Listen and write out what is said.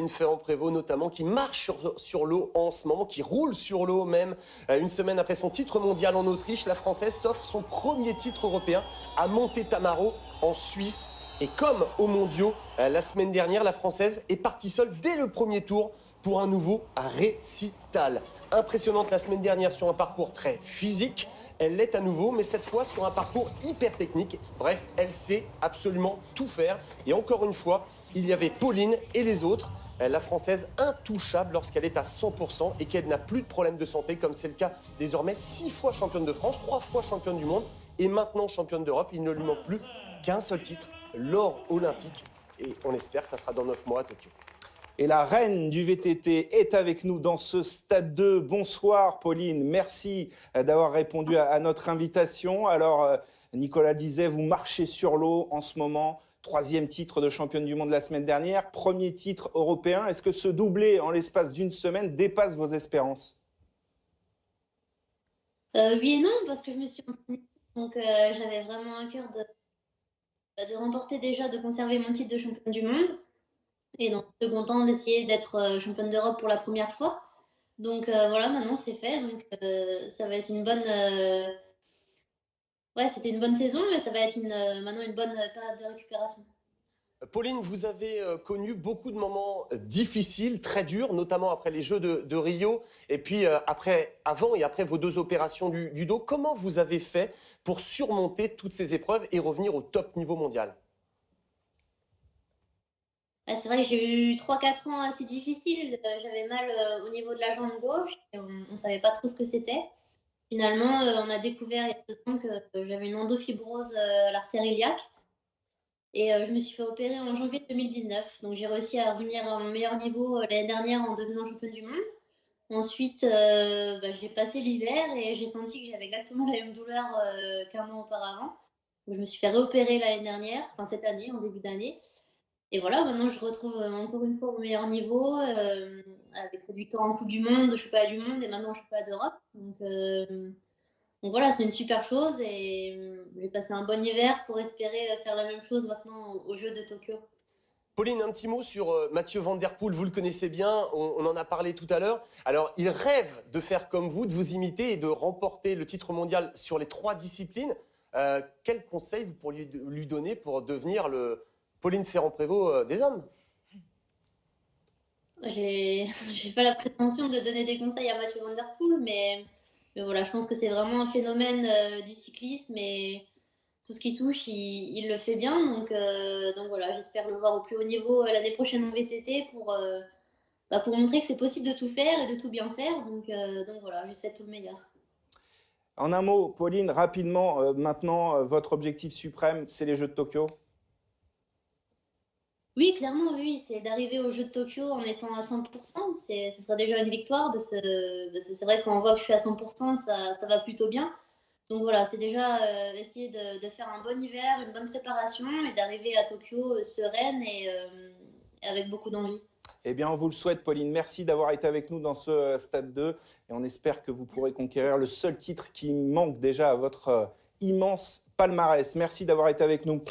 Pauline Ferrand-Prévot notamment, qui marche sur l'eau en ce moment, qui roule sur l'eau même. Une semaine après son titre mondial en Autriche, la Française s'offre son premier titre européen à Monte Tamaro en Suisse. Et comme aux mondiaux, la semaine dernière, la Française est partie seule dès le premier tour pour un nouveau récital. Impressionnante la semaine dernière sur un parcours très physique. Elle l'est à nouveau, mais cette fois sur un parcours hyper technique. Bref, elle sait absolument tout faire. Et encore une fois, il y avait Pauline et les autres. La Française intouchable lorsqu'elle est à 100% et qu'elle n'a plus de problème de santé, comme c'est le cas désormais 6 fois championne de France, 3 fois championne du monde et maintenant championne d'Europe. Il ne lui manque plus qu'un seul titre, l'or olympique. Et on espère que ça sera dans 9 mois à Tokyo. Et la reine du VTT est avec nous dans ce Stade 2. Bonsoir Pauline, merci d'avoir répondu à notre invitation. Alors Nicolas disait, vous marchez sur l'eau en ce moment. 3e titre de championne du monde la semaine dernière, 1er titre européen. Est-ce que ce doublé en l'espace d'une semaine dépasse vos espérances? Oui et non, parce que je me suis entraînée. Donc j'avais vraiment à cœur de remporter déjà, de conserver mon titre de championne du monde. Et dans le second temps, d'essayer d'être championne d'Europe pour la première fois. Donc voilà, maintenant c'est fait. Donc ça va être une bonne... Ouais, c'était une bonne saison, mais ça va être maintenant une bonne période de récupération. Pauline, vous avez connu beaucoup de moments difficiles, très durs, notamment après les Jeux de Rio, et puis avant et après vos 2 opérations du dos. Comment vous avez fait pour surmonter toutes ces épreuves et revenir au top niveau mondial? C'est vrai que j'ai eu 3-4 ans assez difficiles. J'avais mal au niveau de la jambe gauche. Et on ne savait pas trop ce que c'était. Finalement, on a découvert il y a 2 ans que j'avais une endofibrose à l'artère iliaque. Et je me suis fait opérer en janvier 2019. Donc j'ai réussi à revenir à mon meilleur niveau l'année dernière en devenant championne du monde. Ensuite, j'ai passé l'hiver et j'ai senti que j'avais exactement la même douleur qu'un an auparavant. Donc je me suis fait réopérer l'année dernière, enfin cette année, en début d'année. Et voilà, maintenant je retrouve encore une fois mon meilleur niveau, avec cette victoire en Coupe du Monde, championnat du monde et maintenant championnat d'Europe. Donc voilà, c'est une super chose et j'ai passé un bon hiver pour espérer faire la même chose maintenant aux Jeux de Tokyo. Pauline, un petit mot sur Mathieu Van Der Poel. Vous le connaissez bien, on en a parlé tout à l'heure. Alors, il rêve de faire comme vous, de vous imiter et de remporter le titre mondial sur les 3 disciplines. Quel conseil vous pourriez lui donner pour devenir le Pauline Ferrand-Prévot des hommes? J'ai pas la prétention de donner des conseils à Mathieu Van Der Poel, mais voilà, je pense que c'est vraiment un phénomène du cyclisme et tout ce qu'il touche, il le fait bien. Donc voilà, j'espère le voir au plus haut niveau l'année prochaine en VTT pour montrer que c'est possible de tout faire et de tout bien faire. Donc voilà, je souhaite tout le meilleur. En un mot, Pauline, rapidement, maintenant, votre objectif suprême, c'est les Jeux de Tokyo? Oui, clairement, oui, c'est d'arriver aux Jeux de Tokyo en étant à 100%. Ce sera déjà une victoire parce que c'est vrai que quand on voit que je suis à 100%, ça va plutôt bien. Donc voilà, c'est déjà essayer de faire un bon hiver, une bonne préparation et d'arriver à Tokyo sereine et avec beaucoup d'envie. Eh bien, on vous le souhaite, Pauline. Merci d'avoir été avec nous dans ce Stade 2 et on espère que vous pourrez conquérir le seul titre qui manque déjà à votre immense palmarès. Merci d'avoir été avec nous.